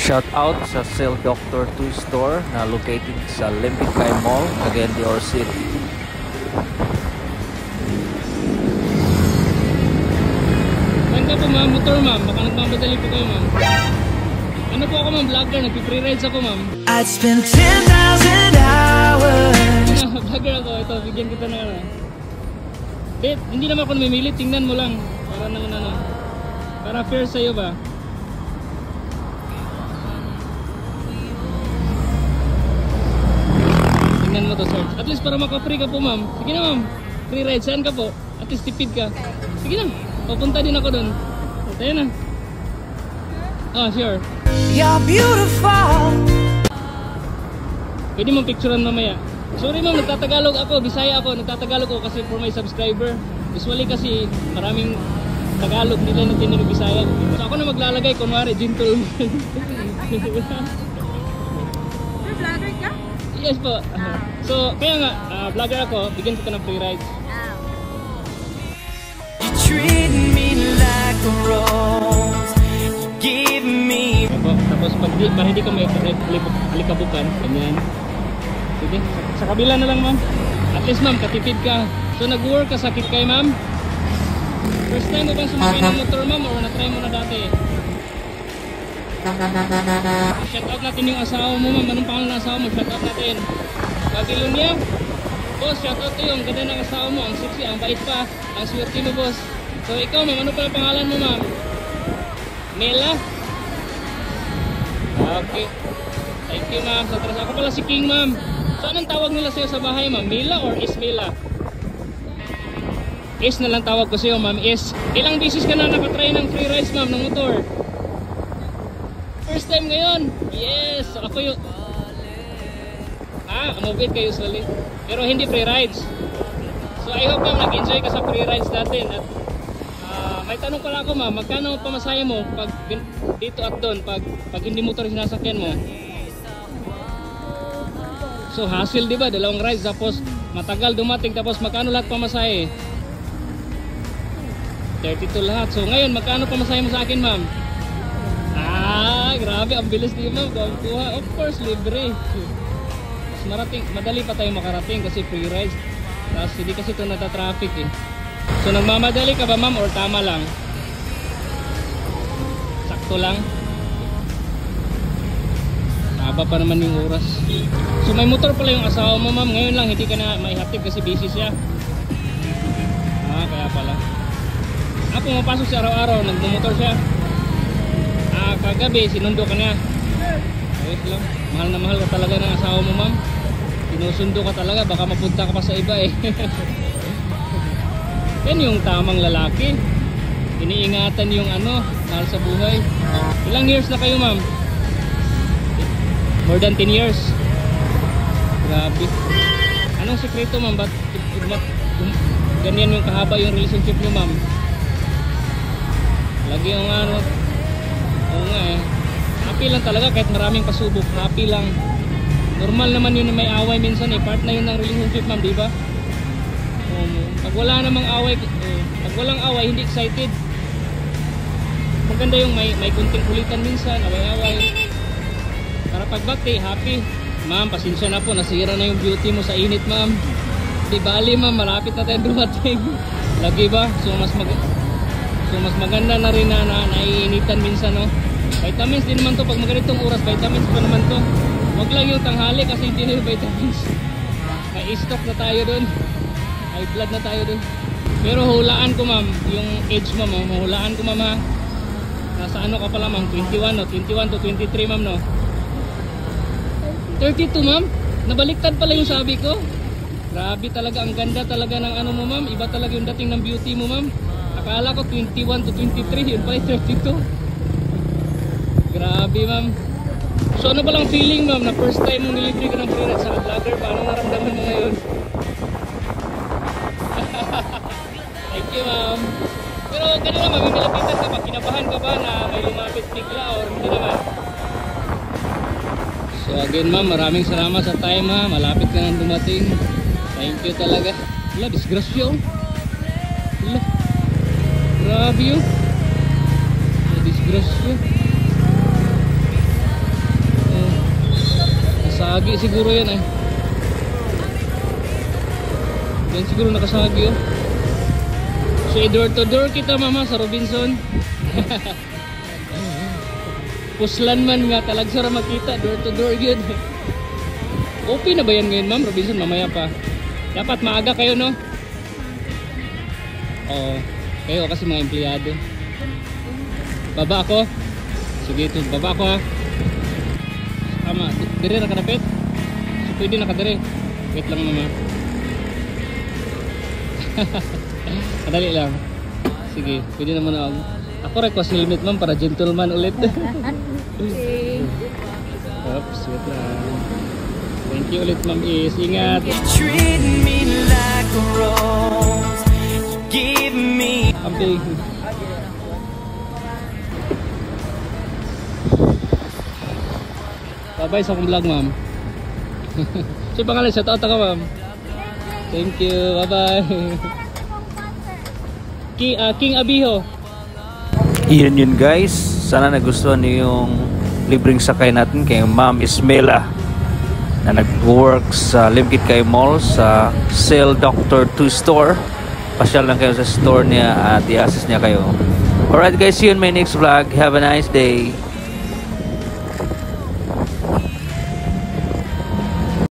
Shout out sa Cell Doctor 2 store na located sa Limpikay Mall, Cagayan de Oro City. Saan ka po ma'am? Motor ma'am, baka nagmamadali po kayo ma'am. Ano po ako ma'am, vlogger, nagpi-pre-rides ako ma'am. I'd spend 10,000 hours. Vlogger ako, ito, bigyan kita na ano. Babe, hindi naman ako namimili, tingnan mo lang. Para naman ano, para fair sa'yo ba? Tingnan mo to sir. At least para maka-free ka po ma'am. Sige na ma'am, free ride, saan ka po? At least tipid ka. Sige na, papunta din ako doon. Tayo na. Ah, sure. You're beautiful. Pwede mong picturean mamaya. Sorry ma'am, nagtatagalog ako, Bisaya ako, nagtatagalog ako kasi for my subscriber. Usually kasi maraming Tagalog, nila natinig Bisaya. So ako na maglalagay, kunwari, gentleman. Vlogger ka? Yes po. So, kaya nga, vlogger ako, bigyan kita ng free rides. You treat me like a rose. You give me. Tapos para hindi ka may halikabukan, ganyan. Sige, sa kabila na lang ma'am. At least ma'am, katipid ka. So nag-work ka, sakit kayo ma'am? First time mo bang sumakay ng motor ma'am or na-try mo na dati? Shout out natin yung asawa mo ma'am. Anong pangalan ng asawa mo? Shout out natin. Babylonia? Boss, shout out to yung ganda ng asawa mo. Ang sexy, ang bait pa. Ang swerte mo boss. So ikaw ma'am, ano pala pangalan mo ma'am? Mela? Okay. Thank you ma'am. So tras ako pala si King ma'am. So anong tawag nila sa'yo sa bahay ma'am? Mela or Ismela? Is na lang tawag ko sa'yo ma'am, Is. Ilang beses ka na nakatry ng free rides ma'am ng motor? First time ngayon? Yes! Ako yung... mabait kayo usually. Pero hindi free rides. So I hope ma'am nag-enjoy ka sa free rides natin. At may tanong pala ako ma'am, magkano pamasahe mo pag dito at doon, pag hindi motor sinasakyan mo? So hassle diba, dalawang rides tapos matagal dumating tapos magkano lahat pamasahe? 32 lahat. So ngayon magkano pamasahe mo sa akin ma'am? Grabe, ang bilis din ma'am, kuha. Of course, libre. Mas madali pa tayo makarating kasi free rides. Tapos hindi kasi ito nata-traffic eh. So nagmamadali ka ba ma'am or tama lang? Sakto lang? Haba pa naman yung oras. So may motor pala yung asawa mo ma'am. Ngayon lang hindi ka na maihatid kasi busy siya. Kaya pala. Pumapasok siya araw-araw, nagmumotor siya. Kagabi sinundo ka niya. Ayos lang. Mahal na mahal ka talaga ng asawa mo ma'am. Sinusundo ka talaga, baka mapunta ka pa sa iba eh. Yan yung tamang lalaki. Iniingatan yung mahal sa buhay. Ilang years na kayo ma'am? More than 10 years. Grabe. Anong sekreto ma'am? Ba't ganyan yung kahaba yung relationship nyo ma'am? Lagi yung oo nga eh. Happy lang talaga kahit maraming pasubok. Happy lang. Normal naman yun na may away minsan eh. Part na yun ng relationship ma'am, diba? Pag wala namang away, pag walang away, hindi excited. Maganda yung may kunting kulitan minsan, away-away. Para pagbati, happy. Ma'am, pasensya na po, nasira na yung beauty mo sa init ma'am. Di bali ma'am, malapit na tayo dumating. Lagi ba? So mas maganda na rin na naiinitan minsan no. Vitamins din naman to, pag maganitong oras, vitamins pa naman to. Huwag lang yung tanghali kasi hindi na yung vitamins. May stock na tayo dun. May blood na tayo dun. Pero hulaan ko ma'am, yung age mo ma'am, hulaan ko ma'am ha. Nasa ano ka pala ma'am, 21 no, 21 to 23 ma'am no. 32 ma'am, nabaliktad pala yung sabi ko. Grabe talaga, ang ganda talaga ng mo ma'am. Iba talaga yung dating ng beauty mo ma'am. Akala ko 21 to 23, yun pala 32. Grabe ma'am. So ano ba lang feeling ma'am na first time mong nilibre ka ng free ride sa vlogger? Paano naramdaman mo ngayon? Thank you ma'am. Pero ganun naman, may nilapitan ka ba? Kinabahan ka ba na may lumapit bigla or hindi naman? So again ma'am, maraming salamat sa time ha. Malapit ka nang dumating. Thank you talaga. Wala, disgrasya oh. Wala. Grabe yun. Disgrasya. Sagi siguro yan eh. Yan siguro nakasagi oh. So door to door kita mama sa Robinson. Puslan man nga talagsara makita door to door yun. Open na ba yan ngayon ma'am Robinson? Mamaya pa. Dapat maaga kayo no? Oo. Kayo kasi mga empleyado. Baba ako. Sige ito. Baba ako ha. Tama. Dire na kanapit? So, pwede na kadire. Wait lang mama. Kadali lang. Sige. Pwede naman ako. Ako request helmet ma'am para gentleman ulit. Oops. Wait lang. Thank you ulit ma'am Is. Ingat. You treat me like a rose. You give me Amping. Bye-bye sa akong vlog ma'am. So pangalan shout out ka ma'am. Thank you. Bye-bye. King Abiho. Yun guys, sana nagustuhan niyo yung libreng sakay natin kay Ma'am Ismela na nag-work sa Limkit Kay Mall sa Sale Dr. 2 store. Pasyal lang kayo sa store niya at i-assist niya kayo. Alright guys, see you in my next vlog. Have a nice day.